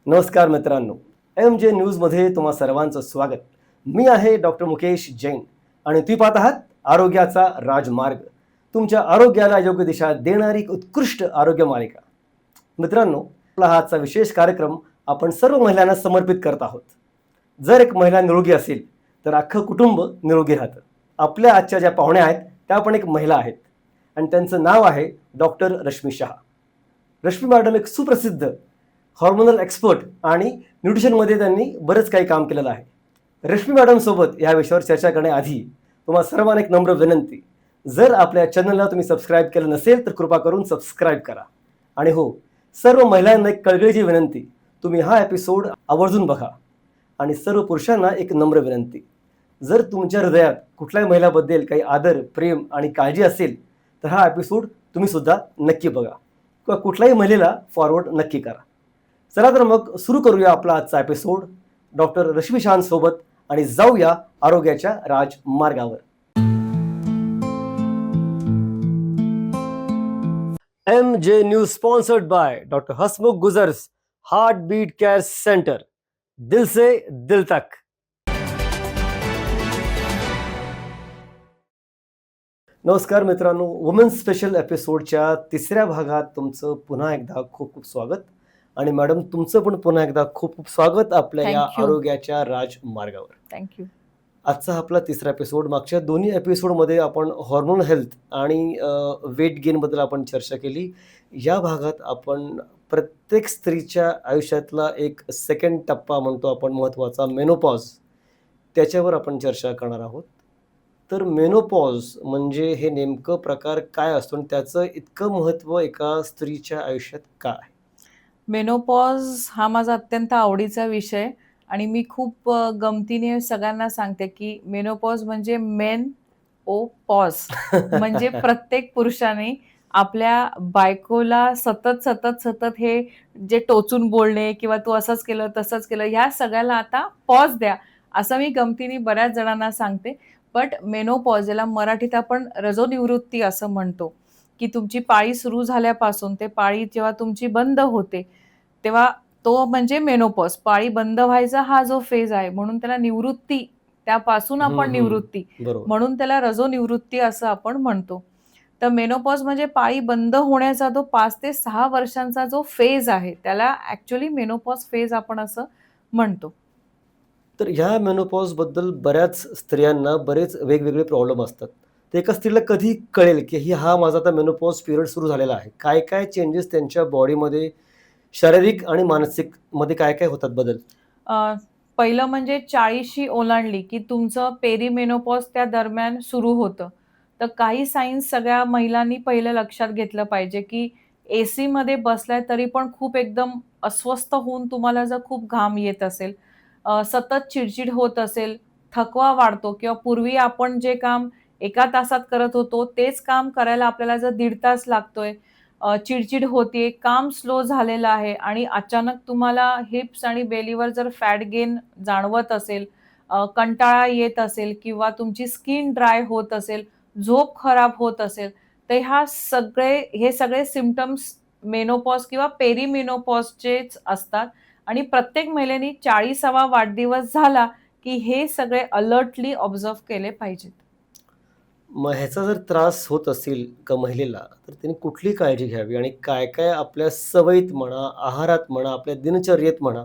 नमस्कार मित्रांनो, MJ न्यूजमध्ये तुम्हा सर्वांचं स्वागत. मी आहे डॉक्टर मुकेश जैन आणि तुम्ही पाहत आहात आरोग्याचा राजमार्ग, तुमच्या आरोग्याला योग्य दिशा देणारी एक उत्कृष्ट आरोग्य मालिका. मित्रांनो, आपला हा आजचा विशेष कार्यक्रम आपण सर्व महिलांना समर्पित करत आहोत. जर एक महिला निरोगी असेल तर अख्खं कुटुंब निरोगी राहतं. आपल्या आजच्या ज्या पाहुण्या आहेत त्या पण एक महिला आहेत आणि त्यांचं नाव आहे डॉक्टर रश्मी शहा. रश्मी मॅडम एक सुप्रसिद्ध हॉर्मोनल एक्सपर्ट आणि न्यूट्रिशनमध्ये त्यांनी बरंच काही काम केलेलं आहे. रश्मी मॅडम सोबत या विषयावर चर्चा करण्याआधी तुम्हा सर्वांना एक नम्र विनंती, जर आपल्या चॅनलला तुम्ही सबस्क्राईब केलं नसेल तर कृपा करून सबस्क्राईब करा. आणि हो, सर्व महिलांना एक कळकळीची विनंती, तुम्ही हा एपिसोड आवर्जून बघा. आणि सर्व पुरुषांना एक नम्र विनंती, जर तुमच्या हृदयात कुठल्याही महिलाबद्दल काही आदर, प्रेम आणि काळजी असेल तर हा एपिसोड तुम्ही सुद्धा नक्की बघा किंवा कुठल्याही महिलेला फॉरवर्ड नक्की करा. चला तर मग सुरू करूया आपला आजचा एपिसोड डॉक्टर रश्मी शहांसोबत आणि जाऊया आरोग्याच्या राजमार्गावर. MJ news sponsored by doctor Hasmukh Gujar's heart beat care centre, दिल से दिल तक. नमस्कार मित्रांनो, वुमेन्स स्पेशल एपिसोडच्या तिसऱ्या भागात तुमचं पुन्हा एकदा खूप खूप स्वागत. आणि मॅडम, तुमचं पण पुन्हा एकदा खूप खूप स्वागत आपल्या या Thank you. आरोग्याच्या राजमार्गावर. थँक्यू. आजचा आपला तिसरा एपिसोड. मागच्या दोन्ही एपिसोडमध्ये आपण हॉर्मोन हेल्थ आणि वेट गेनबद्दल आपण चर्चा केली. या भागात आपण प्रत्येक स्त्रीच्या आयुष्यातला एक सेकंड टप्पा म्हणतो आपण महत्त्वाचा, मेनोपॉज, त्याच्यावर आपण चर्चा करणार आहोत. तर मेनोपॉज म्हणजे हे नेमकं प्रकार काय असतो आणि त्याचं इतकं महत्त्व एका स्त्रीच्या आयुष्यात का आहे? मेनोपॉज हा माझा अत्यंत आवडीचा विषय आणि मी खूप गमतीने सगळ्यांना सांगते की मेनोपॉज म्हणजे मेन ओ पॉज. म्हणजे प्रत्येक पुरुषाने आपल्या बायकोला सतत सतत सतत हे जे टोचून बोलणे किंवा तू असंच केलं तसंच केलं, ह्या सगळ्याला आता पॉज द्या, असं मी गमतीने बऱ्याच जणांना सांगते. बट मेनोपॉज, याला मराठीत आपण रजोनिवृत्ती असं म्हणतो, की तुमची पाळी सुरू झाल्यापासून ते पाळी जेव्हा तुमची बंद होते तेव्हा तो म्हणजे मेनोपॉज. पाळी बंद व्हायचा हा जो फेज आहे, म्हणून त्याला निवृत्ती, त्यापासून आपण निवृत्ती, बरोबर. म्हणून त्याला रजोनिवृत्ती असं आपण म्हणतो. तर मेनोपॉज म्हणजे पाळी बंद होण्याचा जो 5 ते 6 वर्षांचा जो फेज आहे, त्याला ॲक्च्युअली मेनोपॉज फेज आपण असं म्हणतो. तर ह्या मेनोपॉजबद्दल बऱ्याच स्त्रियांना बरेच वेगवेगळे प्रॉब्लेम असतात. तर एका स्त्रीला कधी कळेल की हा माझा आता मेनोपॉज पिरियड सुरू झालेला आहे? काय काय चेंजेस त्यांच्या बॉडीमध्ये, शारीरिक आणि मानसिकमध्ये काय काय होतात बदल? अ, पहिलं म्हणजे 40शी ओलांडली की तुमचं पेरीमेनोपॉज त्या दरम्यान सुरू होतं. तर काही सायन्स सगळ्या महिलांनी पहिलं लक्षात घेतलं पाहिजे, की एसीमध्ये बसलाय तरी पण खूप एकदम अस्वस्थ होऊन तुम्हाला जर खूप घाम येत असेल, सतत चिडचिड होत असेल, थकवा वाढतो किंवा पूर्वी आपण जे काम 1 तासात करत होतो, तेच काम करायला आपल्याला जर 1.5 तास लागतोय, चिडचिड होतीये, काम स्लो झालेलं आहे आणि अचानक तुम्हाला हिप्स आणि बेलीवर जर फॅट गेन जाणवत असेल, कंटाळा येत असेल किंवा तुमची स्किन ड्राय होत असेल, झोप खराब होत असेल, तर हे सगळे सिम्प्टम्स मेनोपॉज किंवा पेरीमेनोपॉजचेच असतात आणि प्रत्येक महिलेने 40वा वाढदिवस झाला, की हे सगळे अलर्टली ऑब्झर्व्ह केले पाहिजेत. मग ह्याचा जर त्रास होत असेल का महिलेला, तर त्यांनी कुठली काळजी घ्यावी आणि काय काय आपल्या सवयीत म्हणा, आहारात म्हणा, आपल्या दिनचर्येत म्हणा,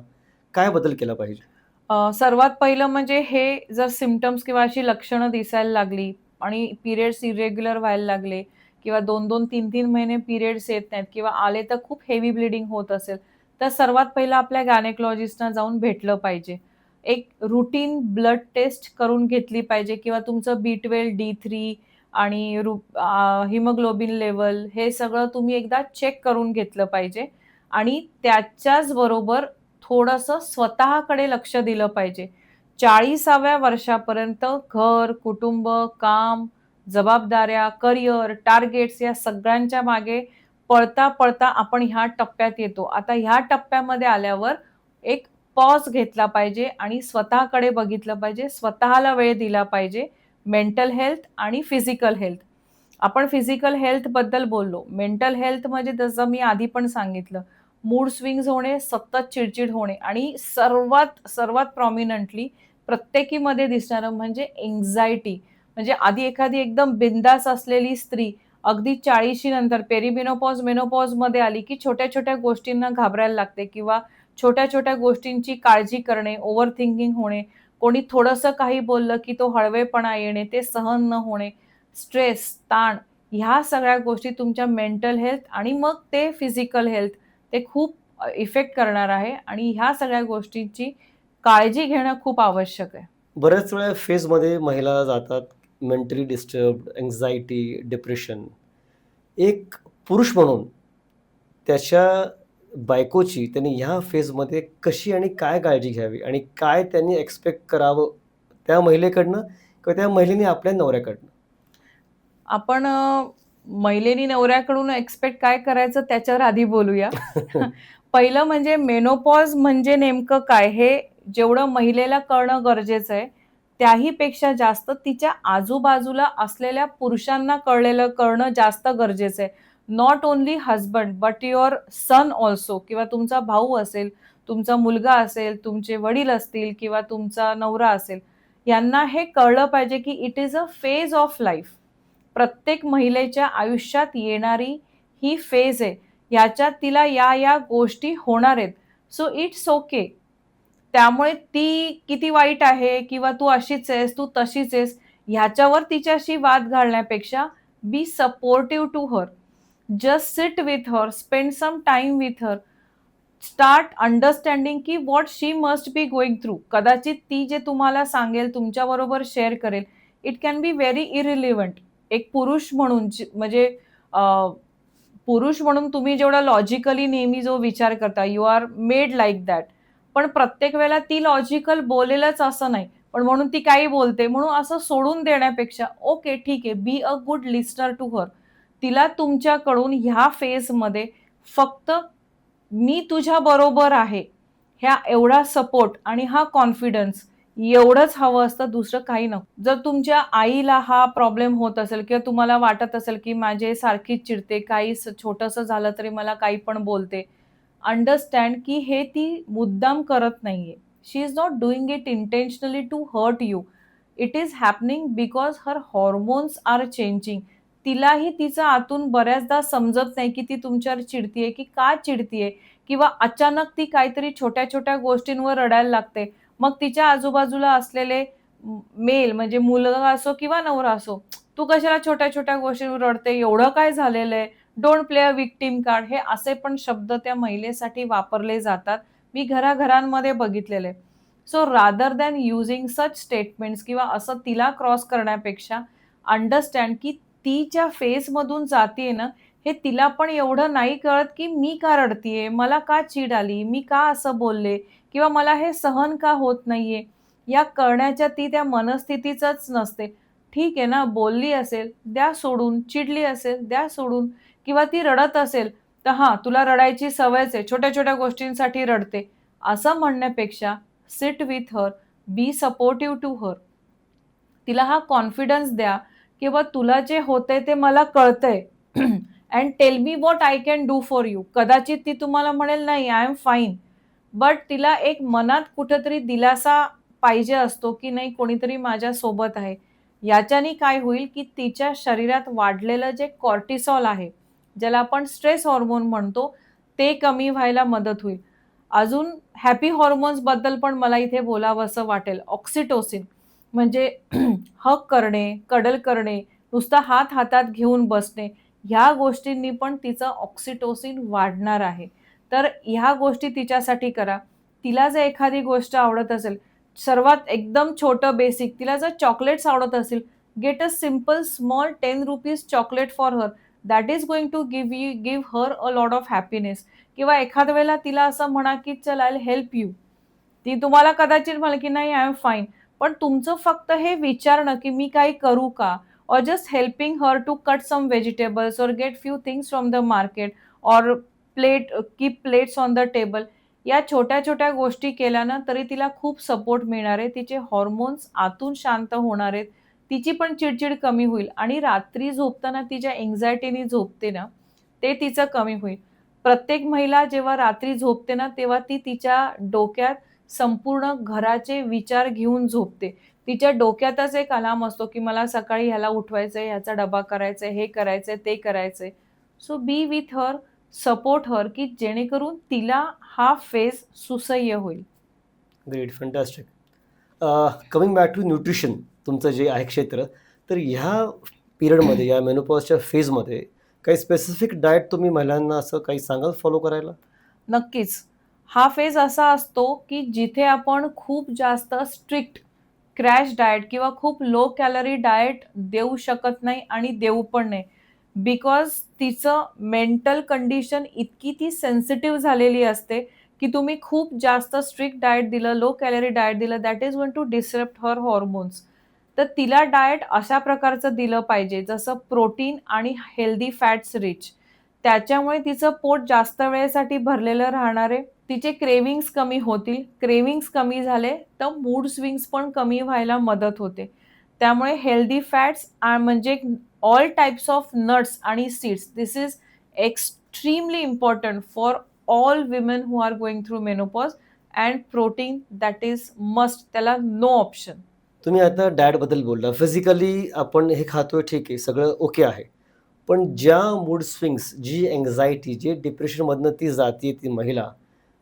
काय बदल केला पाहिजे? सर्वात पहिलं म्हणजे हे जर सिम्प्टम्स किंवा अशी लक्षणं दिसायला लागली आणि पिरियड्स इरेग्युलर व्हायला लागले किंवा 2-2, 3-3 महिने पिरियड्स येत नाहीत किंवा आले तर खूप हेवी ब्लीडिंग होत असेल, तर सर्वात पहिलं आपल्या गायनेकॉलॉजिस्टना जाऊन भेटलं पाहिजे. एक रूटीन ब्लड टेस्ट करून घेतली पाहिजे किंवा तुमचं B12, D3 आणि हिमोग्लोबिन लेव्हल हे सगळं तुम्ही एकदा चेक करून घेतलं पाहिजे आणि त्याच्याच बरोबर थोडंसं स्वतःकडे लक्ष दिलं पाहिजे. 40व्या वर्षापर्यंत घर, कुटुंब, काम, जबाबदाऱ्या, करिअर, टार्गेट्स या सगळ्यांच्या मागे पळता-पळता आपण ह्या टप्प्यात येतो. आता ह्या टप्प्यामध्ये आल्यावर एक पॉज घेतला पाहिजे आणि स्वतःकडे बघितलं पाहिजे, स्वतःला वेळ दिला पाहिजे. मेंटल हेल्थ आणि फिजिकल हेल्थ. आपण फिजिकल हेल्थबद्दल बोललो. मेंटल हेल्थ म्हणजे जसं मी आधी पण सांगितलं, मूड स्विंग्स होणे, सतत चिडचिड होणे आणि सर्वात सर्वात प्रॉमिनंटली प्रत्येकीमध्ये दिसणारं म्हणजे एन्झायटी. म्हणजे आधी एखादी एकदम बिंदास असलेली स्त्री अगदी 40शी नंतर पेरिमेनोपॉज, मेनोपॉजमध्ये आली, की छोट्या-छोट्या गोष्टींना घाबरायला लागते किंवा छोट्या-छोट्या गोष्टींची काळजी करणे, ओव्हर थिंकिंग होणे, कोणी थोडंसं काही बोललं, की तो हळवेपणा येणे, ते सहन न होणे, स्ट्रेस, ताण ह्या सगळ्या गोष्टी तुमच्या मेंटल हेल्थ आणि मग ते फिजिकल हेल्थ ते खूप इफेक्ट करणार आहे आणि ह्या सगळ्या गोष्टींची काळजी घेणं खूप आवश्यक आहे. बऱ्याच वेळा फेजमध्ये महिला जातात मेंटली डिस्टर्ब्ड, अँक्झायटी, डिप्रेशन. एक पुरुष म्हणून त्याच्या बायकोची त्यांनी ह्या फेजमध्ये कशी आणि काय काळजी घ्यावी आणि काय त्यांनी एक्स्पेक्ट करावं त्या महिलेकडनं किंवा त्या महिलेने आपल्या नवऱ्याकडनं? आपण महिलेनी नवऱ्याकडून एक्स्पेक्ट काय करायचं त्याच्यावर आधी बोलूया. पहिलं म्हणजे मेनोपॉज म्हणजे नेमकं काय हे जेवढं महिलेला कळणं गरजेचं आहे, त्याही पेक्षा जास्त तिच्या आजूबाजूला असलेल्या पुरुषांना कळणं जास्त गरजेचं आहे. Not only husband but your son also किंवा तुमचा भाऊ असेल, तुमचा मुलगा असेल, तुमचे वडील असतील किंवा तुमचा नवरा असेल. यांना हे कळलं पाहिजे की it is a phase of life. प्रत्येक महिलेच्या आयुष्यात येणारी ही फेज आहे. ह्याच्यात तिला या गोष्टी होणार आहेत. So it's okay. त्यामुळे ती किती वाईट आहे किंवा तू अशीच आहेस, तू तशीच आहेस, ह्याच्यावर तिच्याशी वाद घालण्यापेक्षा be supportive to her. Just sit with her, spend some time with her. Start understanding की what she must be going through. कदाचित ती जे तुम्हाला सांगेल, तुमच्याबरोबर शेअर करेल, it can be very irrelevant. एक पुरुष म्हणून म्हणजे अ, पुरुष म्हणून तुम्ही जेवढा लॉजिकली नेहमी जो विचार करता, you are made like that. पण प्रत्येक वेळेला ती लॉजिकल बोलेलच असं नाही. पण म्हणून ती काही बोलते म्हणून असं सोडून देण्यापेक्षा ओके ठीक आहे, be a good listener to her. तिला तुमच्याकडून ह्या फेजमध्ये फक्त मी तुझ्या बरोबर आहे, ह्या एवढा सपोर्ट आणि हा कॉन्फिडन्स एवढंच हवं असतं, दुसरं काही नको. जर तुमच्या आईला हा प्रॉब्लेम होत असेल किंवा तुम्हाला वाटत असेल, की माझी सारखीच चिडते, काही छोटंसं झालं तरी मला काही पण बोलते. अंडरस्टँड की हे ती मुद्दाम करत नाहीये. She is not doing it intentionally to hurt you. It is happening because her hormones are changing. तिलाही तिचं आतून बऱ्याचदा समजत नाही, की ती तुमच्यावर चिडतीये, की का चिडतीये? किंवा अचानक ती काहीतरी छोट्या-छोट्या गोष्टींवर रडायला लागते. मग तिच्या आजूबाजूला असलेले मेल म्हणजे मुलगा असो किंवा नवरा असो, "तू कशाला छोट्या-छोट्या गोष्टींवर रडते? एवढं काय झालेलं आहे? Don't play a victim card." हे असे पण शब्द त्या महिलेसाठी वापरले जातात. मी घराघरांमध्ये बघितलेले आहे. So rather than using such statements किंवा असं तिला क्रॉस करण्यापेक्षा अंडरस्टँड की ती ज्या फेजमधून जातीये ना, हे तिला पण एवढं नाही कळत, की मी का रडतीये? मला का चीड आली? मी का असं बोलले? किंवा मला हे सहन का होत नाहीये? या कळण्याच्या ती त्या मनस्थितीतच नसते. ठीक आहे ना, बोलली असेल, द्या सोडून. चिडली असेल, द्या सोडून. किंवा ती रडत असेल, तर हां, तुला रडायची सवयच आहे. छोट्या-छोट्या गोष्टींसाठी रडते. असं म्हणण्यापेक्षा sit with her, be supportive to her. तिला हा कॉन्फिडन्स द्या, किंवा तुला जे होतंय ते मला कळतंय and tell me what I can do for you. कदाचित ती तुम्हाला म्हणेल, "नाही, आय एम फाईन." बट तिला एक मनात कुठेतरी दिलासा पाहिजे असतो, की नाही कोणीतरी माझ्या सोबत आहे. याच्याने काय होईल, की तिच्या शरीरात वाढलेलं जे कॉर्टिसॉल आहे, ज्याला आपण स्ट्रेस हार्मोन म्हणतो, ते कमी व्हायला मदत होईल. अजून हॅपी हॉर्मोन्सबद्दल पण मला इथे बोलावसं वाटेल. ऑक्सिटोसिन म्हणजे हग करणे, कडल करणे, नुसता हात हातात घेऊन बसणे, ह्या गोष्टींनी पण तिचं ऑक्सिटोसिन वाढणार आहे. तर ह्या गोष्टी तिच्यासाठी करा. तिला जर एखादी गोष्ट आवडत असेल, सर्वात एकदम छोटं बेसिक, तिला जर चॉकलेट्स आवडत असेल, get a simple small ₹10 chocolate for her. That is going to give her a lot of happiness. किंवा एखाद्या वेळेला तिला असं म्हणा, की "चल आय विल हेल्प यू." ती तुम्हाला कदाचित म्हणेल, की "नाही, आय एम फाईन." पण तुमचं फक्त हे विचारणं, की "मी काही करू का?" or just helping her to cut some vegetables or get few things from the market or keep plates on the table. या छोट्या-छोट्या गोष्टी केल्या ना, तरी तिला खूप सपोर्ट मिळणार आहे. तिचे हॉर्मोन्स आतून शांत होणार आहेत. तिची पण चिड कमी होईल आणि रात्री झोपताना ती ज्या झोपते ना, ते तिचं कमी होईल. प्रत्येक महिला जेव्हा रात्री झोपते ना, तेव्हा ती तिच्या डोक्यात संपूर्ण घराचे विचार घेऊन झोपते. तिच्या डोक्यातच एक अलार्म असतो, की मला सकाळी ह्याला उठवायचंय, ह्याचा डबा करायचाय, हे करायचंय, ते करायचंय. So be with her, support her, की जेणेकरून तिला हा फेज सुसह्य होईल. Great, fantastic. Coming back to nutrition, तुमचं जे आहे क्षेत्र, तर ह्या पिरियडमध्ये, या मेनोपॉजच्या फेजमध्ये काही स्पेसिफिक डाएट तुम्ही महिलांना असं काही सांगाल फॉलो करायला? नक्कीच. हा फेज असा असतो, की जिथे आपण खूप जास्त स्ट्रिक्ट क्रॅश डाएट किंवा खूप लो कॅलरी डाएट देऊ शकत नाही आणि देऊ पण नाही. बिकॉज तिचं मेंटल कंडिशन इतकी ती सेन्सिटिव्ह झालेली असते, की तुम्ही खूप जास्त स्ट्रिक्ट डाएट दिलं, लो कॅलरी डाएट दिलं, that is going to disrupt her hormones. तर तिला डाएट अशा प्रकारचं दिलं पाहिजे, जसं प्रोटीन आणि हेल्दी फॅट्स रिच. त्याच्यामुळे तिचं पोट जास्त वेळेसाठी भरलेलं राहणार आहे. तिचे क्रेव्हिंग्ज कमी होतील. क्रेव्हिंग्ज कमी झाले, तर मूड स्विंग्स पण कमी व्हायला मदत होते. त्यामुळे हेल्दी फॅट्स म्हणजे ऑल टाइप्स ऑफ नट्स आणि seeds, this is extremely important for all women who are going through menopause. And protein that is must, त्याला नो ऑप्शन. तुम्ही आता डाएटबद्दल बोलला. फिजिकली आपण हे खातोय, ठीक आहे, सगळं ओके आहे. पण ज्या मूड स्विंग्स, जी अँक्झायटी, जे डिप्रेशनमधनं ती जाते ती महिला,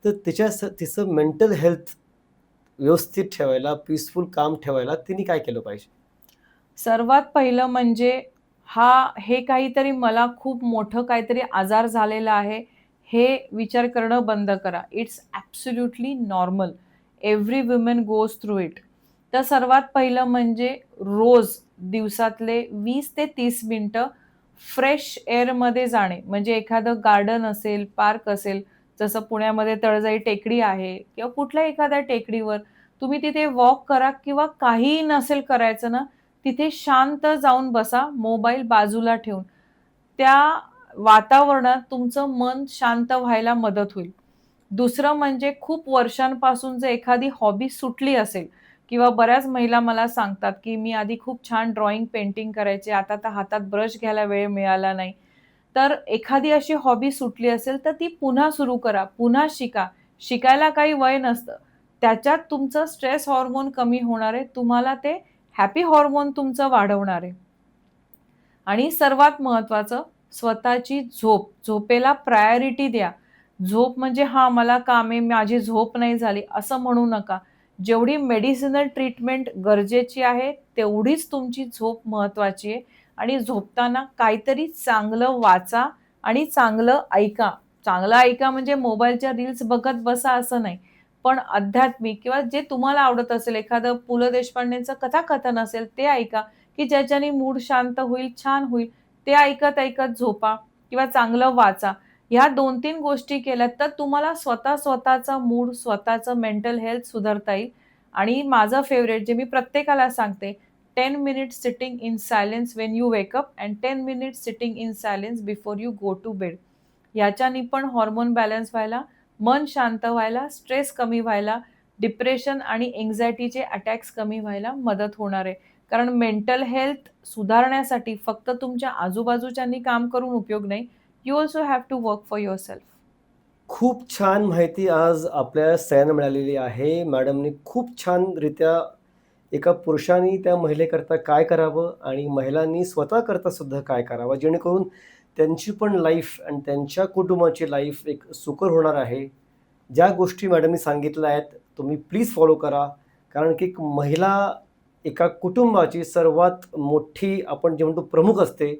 तर तिचं मेंटल हेल्थ व्यवस्थित ठेवायला, पीसफुल काम ठेवायला तिने काय केलं पाहिजे? सर्वात पहिलं म्हणजे हे काहीतरी मला खूप मोठं काहीतरी आजार झालेला आहे, हे विचार करणं बंद करा. It's absolutely normal. Every woman goes through it. तर सर्वात पहिलं म्हणजे रोज दिवसातले 20 ते 30 मिनिटं फ्रेश एअरमध्ये जाणे. म्हणजे एखादं गार्डन असेल, पार्क असेल, जसं पुण्यामध्ये तळजाई टेकडी आहे किंवा कुठल्या एखाद्या टेकडीवर तुम्ही तिथे वॉक करा किंवा काहीही नसेल करायचं ना, तिथे शांत जाऊन बसा, मोबाईल बाजूला ठेवून. त्या वातावरणात तुमचं मन शांत व्हायला मदत होईल. दुसरं म्हणजे खूप वर्षांपासून जर एखादी हॉबी सुटली असेल किंवा बऱ्याच महिला मला सांगतात, की मी आधी खूप छान ड्रॉइंग, पेंटिंग करायचे, आता तर हातात ब्रश घ्यायला वेळ मिळाला नाही. तर एखादी अशी हॉबी सुटली असेल, तर ती पुन्हा सुरू करा, पुन्हा शिका. शिकायला काही वय नसतं. त्याच्यात तुमचं स्ट्रेस हार्मोन कमी होणार आहे. तुम्हाला ते हॅपी हार्मोन तुमचं वाढवणार आहे. आणि सर्वात महत्त्वाचं, स्वतःची झोप. झोपेला प्रायोरिटी द्या. झोप म्हणजे हां, मला काम आहे, माझी झोप नाही झाली, असं म्हणू नका. जेवढी मेडिसिनल ट्रीटमेंट गरजेची आहे, तेवढीच तुमची झोप महत्त्वाची आहे. आणि झोपताना काहीतरी चांगलं वाचा आणि चांगलं ऐका. चांगलं ऐका म्हणजे मोबाईलच्या रील्स बघत बसा असं नाही. पण आध्यात्मिक किंवा जे तुम्हाला आवडत असेल, एखादं पु. ल. देशपांडेंचं कथाकथन असेल, ते ऐका. की ज्याच्याने मूड शांत होईल, छान होईल. ते ऐकत-ऐकत झोपा किंवा चांगलं वाचा. ह्या 2-3 गोष्टी केल्यात तर तुम्हाला स्वतःचा मूड, स्वतःचं मेंटल हेल्थ सुधारता येईल. आणि माझं फेव्हरेट जे मी प्रत्येकाला सांगते, 10 minutes sitting in silence when you wake up and 10 minutes sitting in silence before you go to bed. ह्याच्यानी पण हार्मोन बॅलन्स व्हायला, मन शांत व्हायला, स्ट्रेस कमी व्हायला, डिप्रेशन आणि अँक्झायटीचे अटॅक्स कमी व्हायला मदत होणार आहे. कारण मेंटल हेल्थ सुधारण्यासाठी फक्त तुमच्या आजूबाजूच्यांनी काम करून उपयोग नाही. You also have to work for yourself. खूप छान माहिती आज आपल्या सगळ्यांना मिळालेली आहे. मॅडमनी खूप छानरित्या एका पुरुषाने त्या महिलेकरता काय करावं आणि महिलांनी स्वतःकरता सुद्धा काय करावं, जेणेकरून त्यांची पण लाईफ आणि त्यांच्या कुटुंबाची लाईफ एक सुकर होणार आहे. ज्या गोष्टी मॅडमनी सांगितल्या आहेत, तुम्ही प्लीज फॉलो करा. कारण की एक महिला एका कुटुंबाची सर्वात मोठी, आपण जे म्हणतो, प्रमुख असते.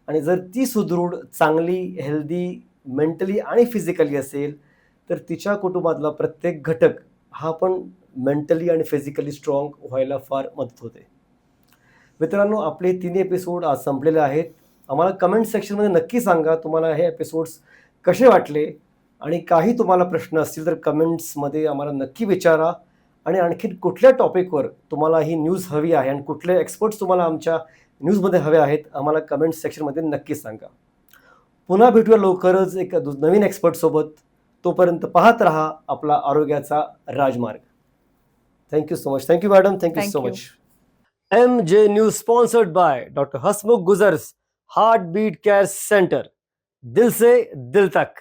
आणि जर ती सुदृढ, चांगली, हेल्दी, मेंटली आणि फिजिकली असेल, तर तिच्या कुटुंबातला प्रत्येक घटक हा पण मेंटली आणि फिजिकली स्ट्रॉंग व्हायला फार मदत होते. मित्रांनो, आपले 3 एपिसोड आज संपलेले आहेत. आम्हाला कमेंट सेक्शनमध्ये नक्की सांगा तुम्हाला हे एपिसोड्स कसे वाटले, आणि काही तुम्हाला प्रश्न असतील तर कमेंट्समध्ये आम्हाला नक्की विचारा. आणि आणखी कुठल्या टॉपिकवर तुम्हाला ही न्यूज हवी आहे आणि कुठले एक्सपर्ट्स तुम्हाला आमच्या न्यूजमध्ये हवे आहेत, आम्हाला कमेंट सेक्शनमध्ये नक्की सांगा. पुन्हा भेटूया लवकरच एक नवीन एक्सपर्टसोबत. तोपर्यंत पाहत रहा आपला आरोग्याचा राजमार्ग. Thank you so much. Thank you madam. Thank you so Thank you. Much. MJ news sponsored by doctor Hasmukh Gujar's heart beat care centre. दिल से दिल तक.